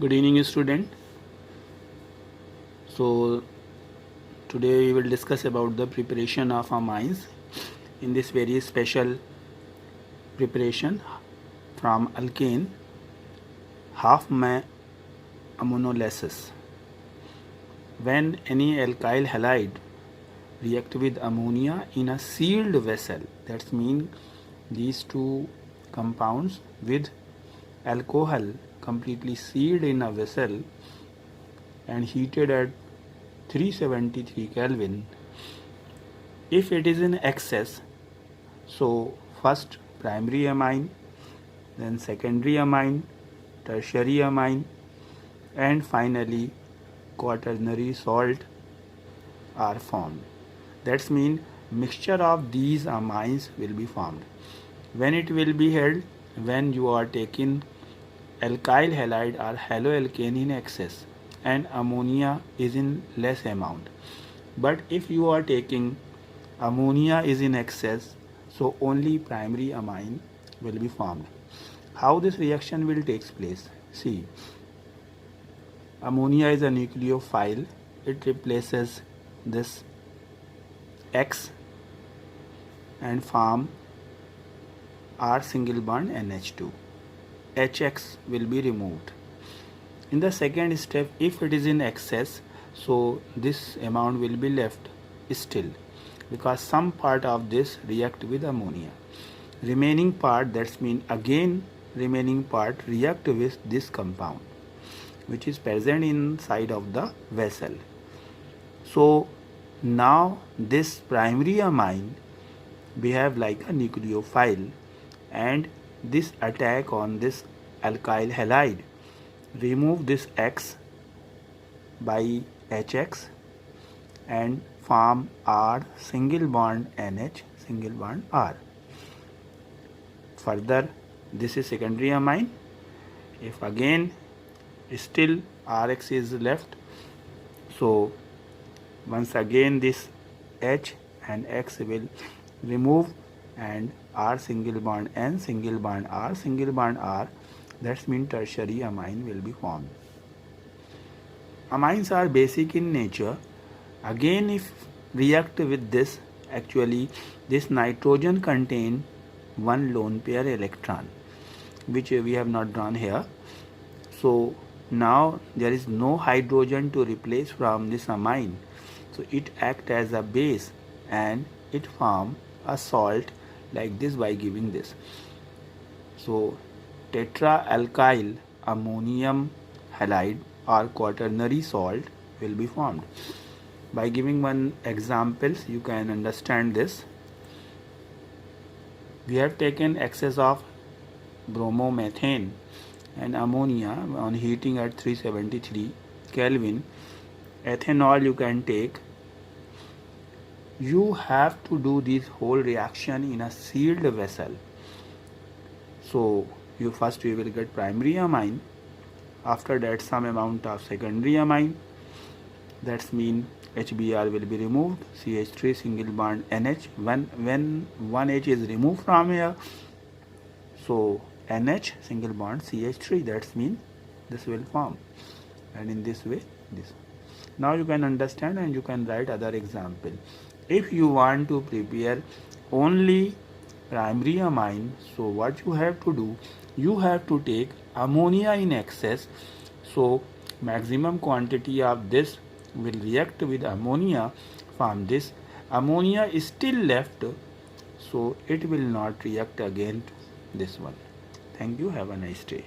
Good evening, student. So today we will discuss about the preparation of amines in this very special preparation from alkane half ammonolysis. When any alkyl halide react with ammonia in a sealed vessel, that means these two compounds with alcohol completely sealed in a vessel and heated at 373 Kelvin. If it is in excess, so first primary amine, then secondary amine, tertiary amine, and finally quaternary salt are formed. That means mixture of these amines will be formed. When it will be held? When you are taking alkyl halide or haloalkane in excess and ammonia is in less amount. But if you are taking ammonia is in excess, so only primary amine will be formed. How this reaction will take place? See, ammonia is a nucleophile. It replaces this X and form R single bond NH2. HX will be removed. In the second step, if it is in excess, so this amount will be left still because some part of this react with ammonia. Remaining part, that means again remaining part react with this compound which is present inside of the vessel. So now this primary amine behave like a nucleophile and this attack on this alkyl halide remove this X by HX and form R single bond NH single bond R. Further, this is secondary amine. If again still RX is left, so once again this H and X will remove and R single bond N single bond R single bond R, that means tertiary amine will be formed. Amines are basic in nature. Again, if react with this, actually this nitrogen contain one lone pair electron which we have not drawn here. So now there is no hydrogen to replace from this amine, so it act as a base and it form a salt like this by giving this. So tetraalkyl ammonium halide or quaternary salt will be formed. By giving one examples, you can understand this. We have taken excess of bromomethane and ammonia on heating at 373 Kelvin. Ethanol you can take. You have to do this whole reaction in a sealed vessel. So you will get primary amine, after that some amount of secondary amine, that means HBr will be removed, CH3 single bond NH. When one H is removed from here, so NH single bond CH3, that means this will form, and in this way this. Now you can understand and you can write other example. If you want to prepare only primary amine, so what you have to do, you have to take ammonia in excess, so maximum quantity of this will react with ammonia, from this ammonia is still left, so it will not react again to this one. Thank you, have a nice day.